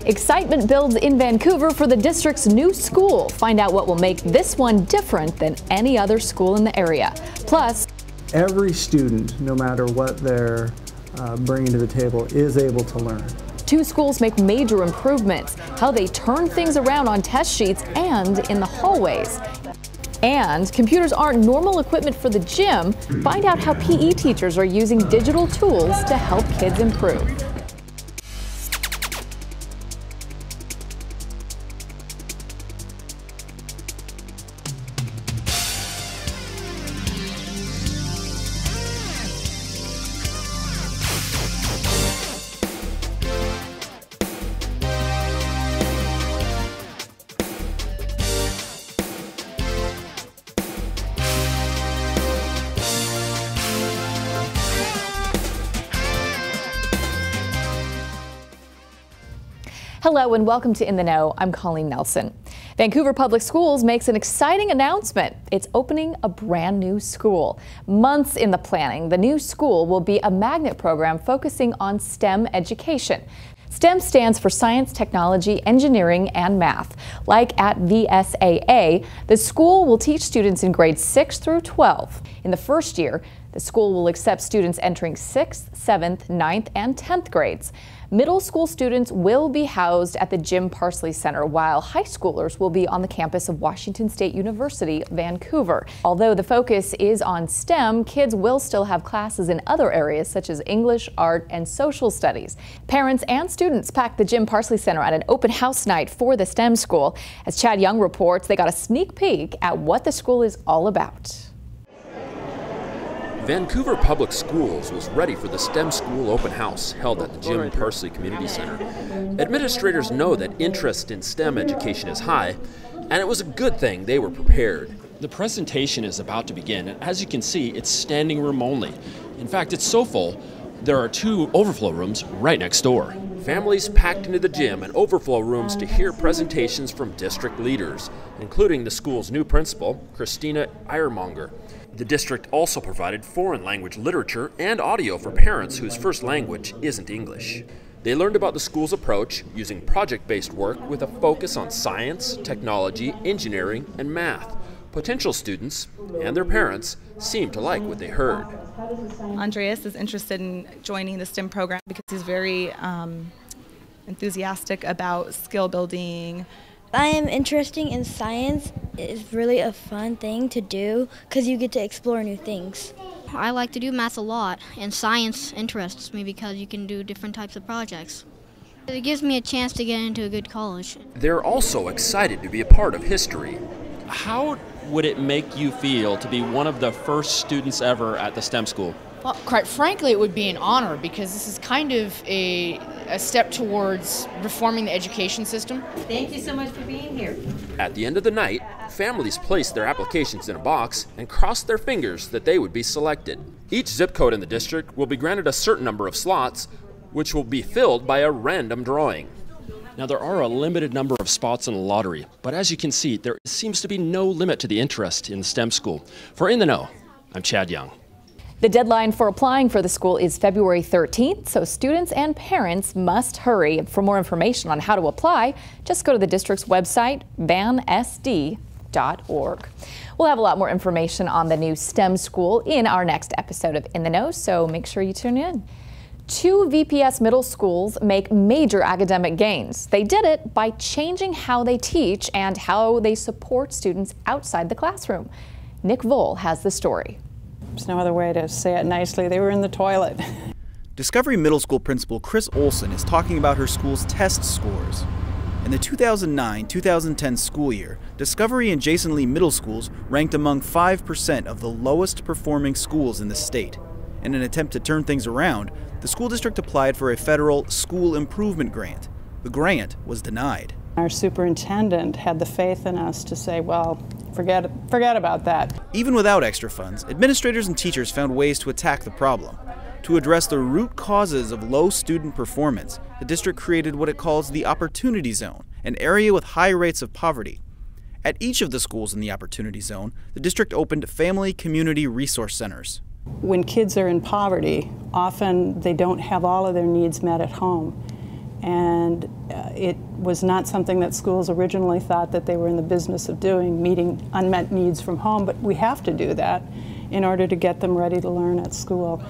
Excitement builds in Vancouver for the district's new school. Find out what will make this one different than any other school in the area. Plus, every student, no matter what they're bringing to the table, is able to learn. Two schools make major improvements, how they turn things around on test sheets and in the hallways. And computers aren't normal equipment for the gym. Find out how PE teachers are using digital tools to help kids improve. Hello and welcome to In the Know. I'm Coleen Nelson. Vancouver Public Schools makes an exciting announcement. It's opening a brand new school. Months in the planning, the new school will be a magnet program focusing on STEM education. STEM stands for science, technology, engineering, and math. Like at VSAA, the school will teach students in grades 6 through 12. In the first year, the school will accept students entering 6th, 7th, 9th, and 10th grades. Middle school students will be housed at the Jim Parsley Center, while high schoolers will be on the campus of Washington State University, Vancouver. Although the focus is on STEM, kids will still have classes in other areas such as English, art, and social studies. Parents and students packed the Jim Parsley Center at an open house night for the STEM school. As Chad Young reports, they got a sneak peek at what the school is all about. Vancouver Public Schools was ready for the STEM school open house held at the Jim Parsley Community Center. Administrators know that interest in STEM education is high, and it was a good thing they were prepared. The presentation is about to begin, and as you can see, it's standing room only. In fact, it's so full, there are 2 overflow rooms right next door. Families packed into the gym and overflow rooms to hear presentations from district leaders, including the school's new principal, Christina Eiermonger. The district also provided foreign language literature and audio for parents whose first language isn't English. They learned about the school's approach using project-based work with a focus on science, technology, engineering, and math. Potential students and their parents seemed to like what they heard. Andreas is interested in joining the STEM program because he's very enthusiastic about skill building. I am interested in science. It's really a fun thing to do because you get to explore new things. I like to do math a lot, and science interests me because you can do different types of projects. It gives me a chance to get into a good college. They're also excited to be a part of history. How would it make you feel to be one of the first students ever at the STEM school? Well, quite frankly, it would be an honor because this is kind of a step towards reforming the education system. Thank you so much for being here. At the end of the night, families placed their applications in a box and crossed their fingers that they would be selected. Each zip code in the district will be granted a certain number of slots, which will be filled by a random drawing. Now, there are a limited number of spots in the lottery, but as you can see, there seems to be no limit to the interest in the STEM school. For In the Know, I'm Chad Young. The deadline for applying for the school is February 13th, so students and parents must hurry. For more information on how to apply, just go to the district's website, vansd.org. We'll have a lot more information on the new STEM school in our next episode of In the Know, so make sure you tune in. 2 VPS middle schools make major academic gains. They did it by changing how they teach and how they support students outside the classroom. Nick Vole has the story. There's no other way to say it nicely. They were in the toilet. Discovery Middle School Principal Chris Olson is talking about her school's test scores. In the 2009-2010 school year, Discovery and Jason Lee Middle Schools ranked among 5% of the lowest performing schools in the state. In an attempt to turn things around, the school district applied for a federal school improvement grant. The grant was denied. Our superintendent had the faith in us to say, well, forget about that. Even without extra funds, administrators and teachers found ways to attack the problem. To address the root causes of low student performance, the district created what it calls the Opportunity Zone, an area with high rates of poverty. At each of the schools in the Opportunity Zone, the district opened family community resource centers. When kids are in poverty, often they don't have all of their needs met at home. And It was not something that schools originally thought that they were in the business of doing, meeting unmet needs from home, but we have to do that in order to get them ready to learn at school.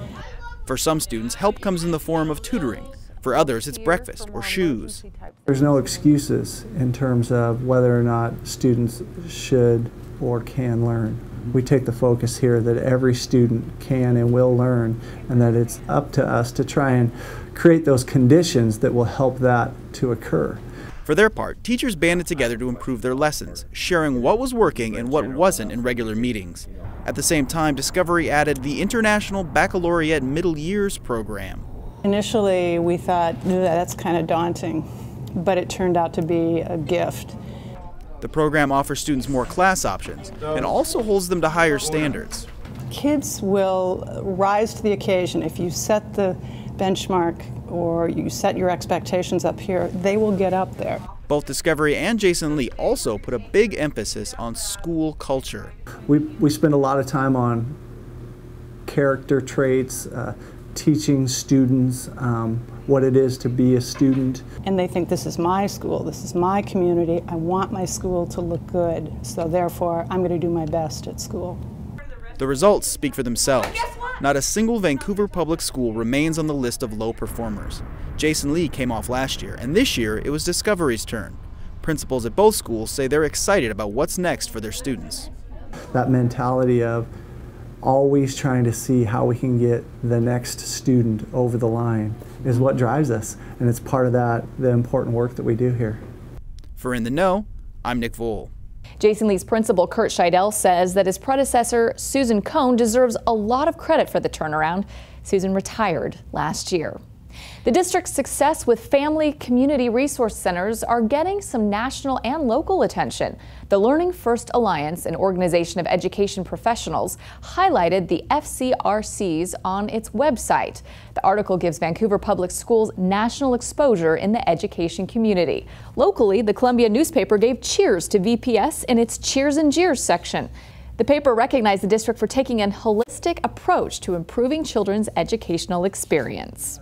For some students, help comes in the form of tutoring. For others, it's breakfast or shoes. There's no excuses in terms of whether or not students should or can learn. We take the focus here that every student can and will learn, and that it's up to us to try and create those conditions that will help that to occur. For their part, teachers banded together to improve their lessons, sharing what was working and what wasn't in regular meetings. At the same time, Discovery added the International Baccalaureate Middle Years program. Initially, we thought, that's kind of daunting, but it turned out to be a gift. The program offers students more class options and also holds them to higher standards. Kids will rise to the occasion. If you set the benchmark or you set your expectations up here, they will get up there. Both Discovery and Jason Lee also put a big emphasis on school culture. We spend a lot of time on character traits, teaching students what it is to be a student. And they think, this is my school, this is my community, I want my school to look good, so therefore I'm going to do my best at school. The results speak for themselves. Not a single Vancouver public school remains on the list of low performers. Jason Lee came off last year, and this year it was Discovery's turn. Principals at both schools say they're excited about what's next for their students. That mentality of always trying to see how we can get the next student over the line is what drives us, and it's part of the important work that we do here. For In the Know, I'm Nick Vole. Jason Lee's principal, Kurt Scheidel, says that his predecessor, Susan Cohn, deserves a lot of credit for the turnaround. Susan retired last year. The district's success with family community resource centers are getting some national and local attention. The Learning First Alliance, an organization of education professionals, highlighted the FCRCs on its website. The article gives Vancouver Public Schools national exposure in the education community. Locally, the Columbia newspaper gave cheers to VPS in its Cheers and Jeers section. The paper recognized the district for taking a holistic approach to improving children's educational experience.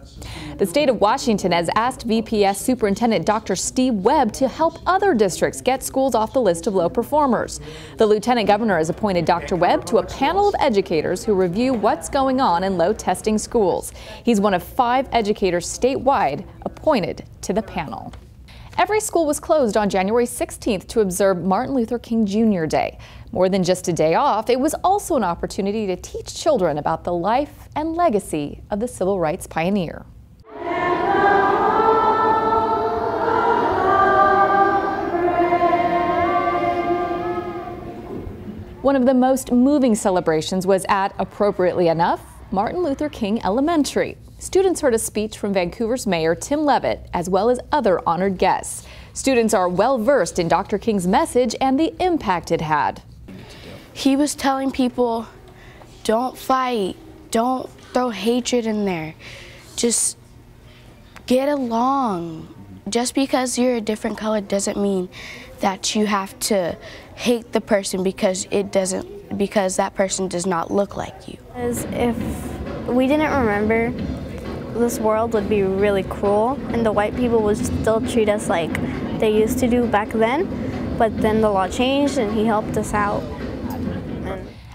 The state of Washington has asked VPS Superintendent Dr. Steve Webb to help other districts get schools off the list of low performers. The Lieutenant Governor has appointed Dr. Webb to a panel of educators who review what's going on in low testing schools. He's one of 5 educators statewide appointed to the panel. Every school was closed on January 16th to observe Martin Luther King Jr. Day. More than just a day off, it was also an opportunity to teach children about the life and legacy of the civil rights pioneer. One of the most moving celebrations was at, appropriately enough, Martin Luther King Elementary. Students heard a speech from Vancouver's Mayor Tim Levitt, as well as other honored guests. Students are well versed in Dr. King's message and the impact it had. He was telling people, don't fight, don't throw hatred in there, just get along. Just because you're a different color doesn't mean that you have to hate the person because that person does not look like you. Because if we didn't remember, this world would be really cruel and the white people would still treat us like they used to do back then, but then the law changed and he helped us out.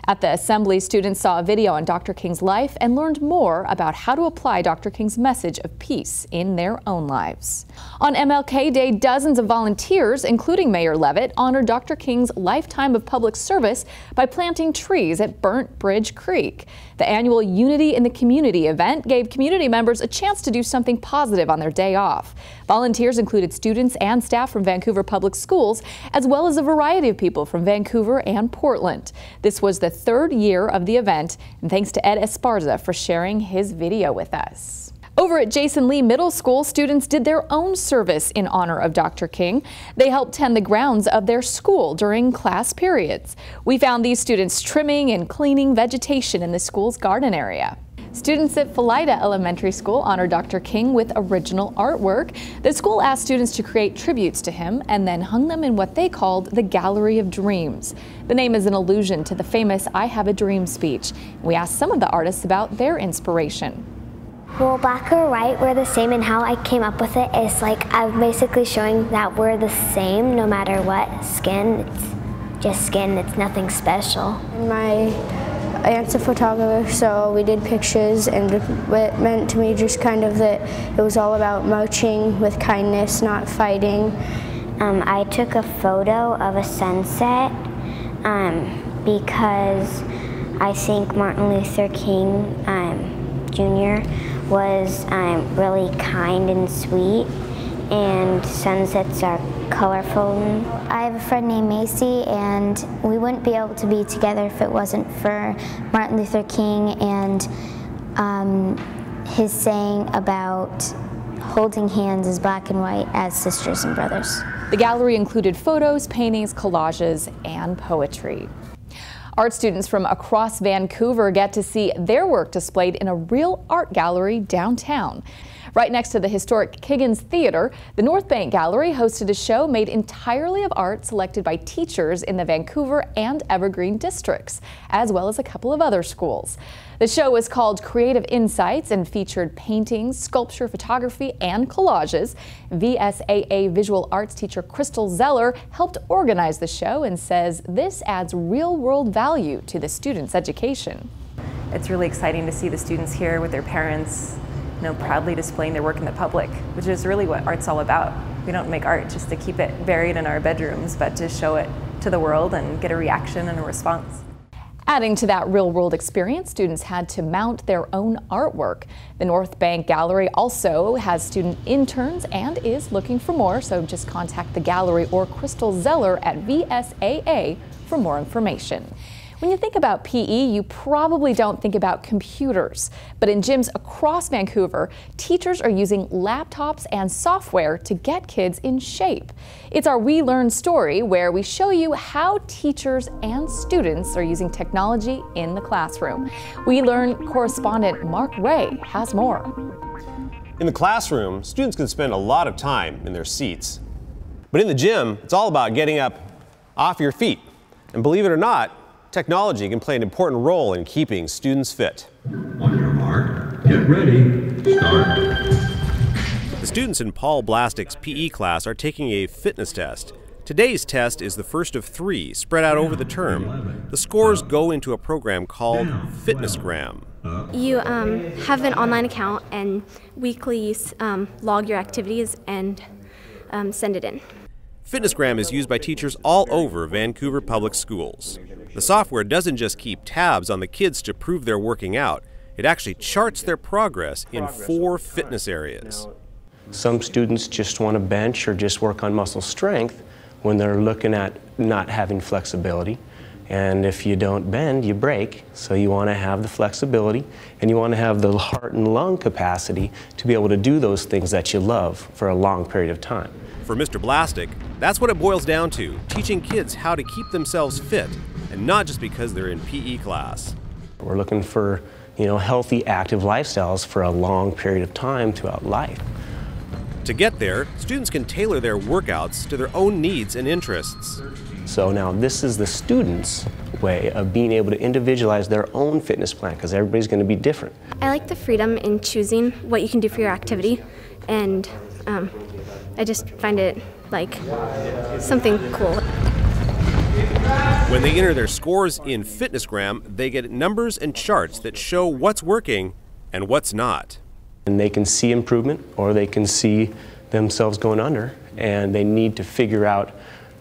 At the assembly, students saw a video on Dr. King's life and learned more about how to apply Dr. King's message of peace in their own lives. On MLK Day, dozens of volunteers, including Mayor Levitt, honored Dr. King's lifetime of public service by planting trees at Burnt Bridge Creek. The annual Unity in the Community event gave community members a chance to do something positive on their day off. Volunteers included students and staff from Vancouver Public Schools, as well as a variety of people from Vancouver and Portland. This was the 3rd year of the event, and thanks to Ed Esparza for sharing his video with us. Over at Jason Lee Middle School, students did their own service in honor of Dr. King. They helped tend the grounds of their school during class periods. We found these students trimming and cleaning vegetation in the school's garden area. Students at Philida Elementary School honored Dr. King with original artwork. The school asked students to create tributes to him and then hung them in what they called the Gallery of Dreams. The name is an allusion to the famous I Have a Dream speech. We asked some of the artists about their inspiration. Well, black or white, we're the same, and how I came up with it is like I'm basically showing that we're the same no matter what skin. It's just skin, it's nothing special. My aunt's a photographer, so we did pictures, and what it meant to me just kind of that it was all about marching with kindness, not fighting. I took a photo of a sunset because I think Martin Luther King Jr. was really kind and sweet, and sunsets are colorful. I have a friend named Macy, and we wouldn't be able to be together if it wasn't for Martin Luther King and his saying about holding hands as black and white as sisters and brothers. The gallery included photos, paintings, collages, and poetry. Art students from across Vancouver get to see their work displayed in a real art gallery downtown. Right next to the historic Kiggins Theatre, the North Bank Gallery hosted a show made entirely of art selected by teachers in the Vancouver and Evergreen districts, as well as a couple of other schools. The show was called Creative Insights and featured paintings, sculpture, photography, and collages. VSAA visual arts teacher Crystal Zeller helped organize the show and says this adds real-world value to the students' education. It's really exciting to see the students here with their parents, proudly displaying their work in the public, which is really what art's all about. We don't make art just to keep it buried in our bedrooms, but to show it to the world and get a reaction and a response. Adding to that real-world experience, students had to mount their own artwork. The North Bank Gallery also has student interns and is looking for more, so just contact the gallery or Crystal Zeller at VSAA for more information. When you think about PE, you probably don't think about computers, but in gyms across Vancouver, teachers are using laptops and software to get kids in shape. It's our We Learn story, where we show you how teachers and students are using technology in the classroom. We Learn correspondent Mark Ray has more. In the classroom, students can spend a lot of time in their seats. But in the gym, it's all about getting up off your feet. And believe it or not, technology can play an important role in keeping students fit. On your mark, get ready, start. The students in Paul Blastic's PE class are taking a fitness test. Today's test is the first of 3 spread out over the term. The scores go into a program called Fitnessgram. You have an online account and weekly log your activities and send it in. Fitnessgram is used by teachers all over Vancouver Public Schools. The software doesn't just keep tabs on the kids to prove they're working out, it actually charts their progress in 4 fitness areas. Some students just want to bench or just work on muscle strength when they're looking at not having flexibility. And if you don't bend, you break. So you want to have the flexibility and you want to have the heart and lung capacity to be able to do those things that you love for a long period of time. For Mr. Blastic, that's what it boils down to, teaching kids how to keep themselves fit, and not just because they're in PE class. We're looking for, healthy, active lifestyles for a long period of time throughout life. To get there, students can tailor their workouts to their own needs and interests. So now this is the students' way of being able to individualize their own fitness plan, because everybody's going to be different. I like the freedom in choosing what you can do for your activity, and I just find it like something cool. When they enter their scores in Fitnessgram, they get numbers and charts that show what's working and what's not. And they can see improvement, or they can see themselves going under, and they need to figure out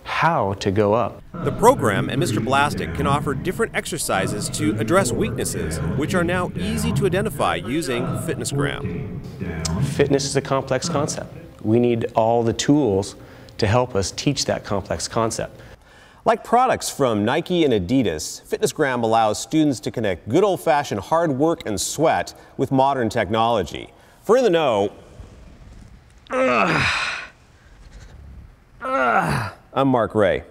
how to go up. The program and Mr. Blastic can offer different exercises to address weaknesses, which are now easy to identify using Fitnessgram. Fitness is a complex concept. We need all the tools to help us teach that complex concept. Like products from Nike and Adidas, Fitnessgram allows students to connect good old-fashioned hard work and sweat with modern technology. For In the Know, I'm Mark Ray.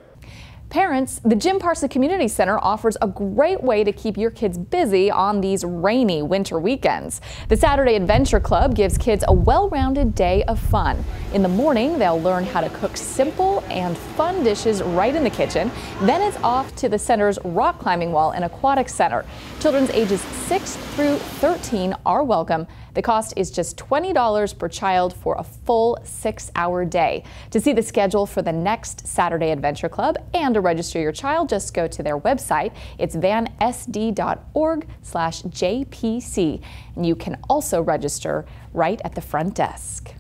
Parents, the Jim Parsons Community Center offers a great way to keep your kids busy on these rainy winter weekends. The Saturday Adventure Club gives kids a well-rounded day of fun. In the morning, they'll learn how to cook simple and fun dishes right in the kitchen. Then it's off to the center's rock climbing wall and aquatic center. Children ages 6 through 13 are welcome. The cost is just $20 per child for a full 6-hour day. To see the schedule for the next Saturday Adventure Club and to register your child, just go to their website. It's vansd.org/JPC. And you can also register right at the front desk.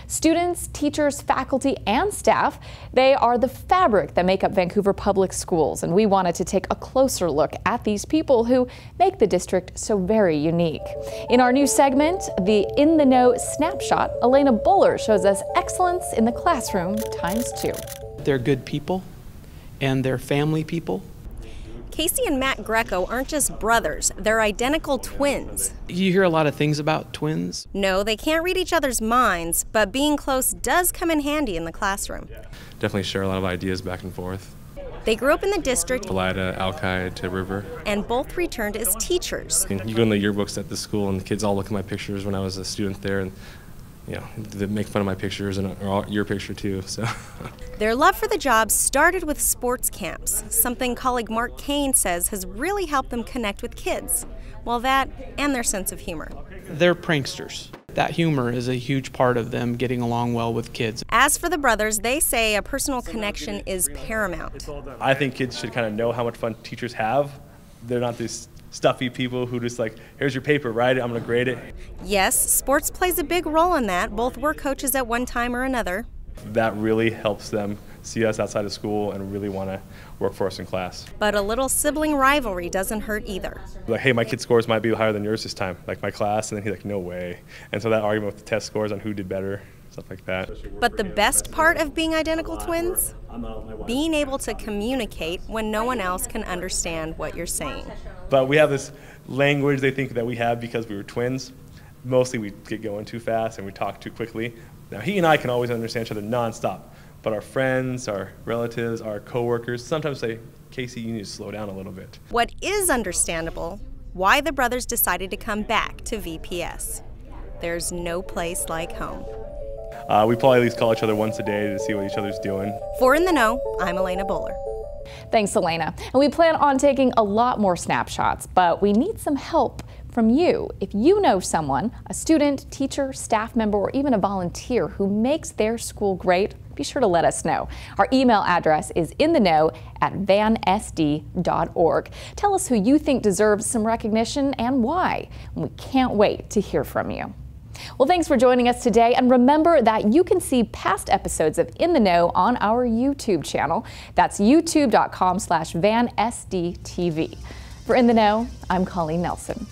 Students, teachers, faculty, and staff, they are the fabric that make up Vancouver Public Schools, and we wanted to take a closer look at these people who make the district so very unique. In our new segment, the In the Know Snapshot, Elena Buller shows us excellence in the classroom ×2. They're good people, and they're family people. Casey and Matt Greco aren't just brothers, they're identical twins. You hear a lot of things about twins. No, they can't read each other's minds, but being close does come in handy in the classroom. Definitely share a lot of ideas back and forth. They grew up in the district, Elida, Alki to River. And both returned as teachers. You go in the yearbooks at the school and the kids all look at my pictures when I was a student there, and you know, they make fun of my pictures and your picture too. So. Their love for the job started with sports camps, something colleague Mark Kane says has really helped them connect with kids. Well, that and their sense of humor. They're pranksters. That humor is a huge part of them getting along well with kids. As for the brothers, they say a personal connection is paramount. I think kids should kind of know how much fun teachers have. They're not these stuffy people who just like, here's your paper, write it, I'm going to grade it. Yes, sports plays a big role in that. Both were coaches at one time or another. That really helps them see us outside of school and really want to work for us in class. But a little sibling rivalry doesn't hurt either. Like, hey, my kid's scores might be higher than yours this time, like my class, and then he's like, no way. And so that argument with the test scores on who did better, stuff like that. But the best part of being identical twins? Being able to communicate when no one else can understand what you're saying. But we have this language they think that we have because we were twins. Mostly we get going too fast and we talk too quickly. Now he and I can always understand each other nonstop, but our friends, our relatives, our coworkers sometimes say, Casey, you need to slow down a little bit. What is understandable, why the brothers decided to come back to VPS. There's no place like home. We probably at least call each other once a day to see what each other's doing. For In the Know, I'm Elena Buller. Thanks, Elena. And we plan on taking a lot more snapshots, but we need some help from you. If you know someone, a student, teacher, staff member, or even a volunteer who makes their school great, be sure to let us know. Our email address is intheknow@vansd.org. Tell us who you think deserves some recognition and why. We can't wait to hear from you. Well, thanks for joining us today, and remember that you can see past episodes of In the Know on our YouTube channel. That's youtube.com/VanSDTV. For In the Know, I'm Coleen Nelson.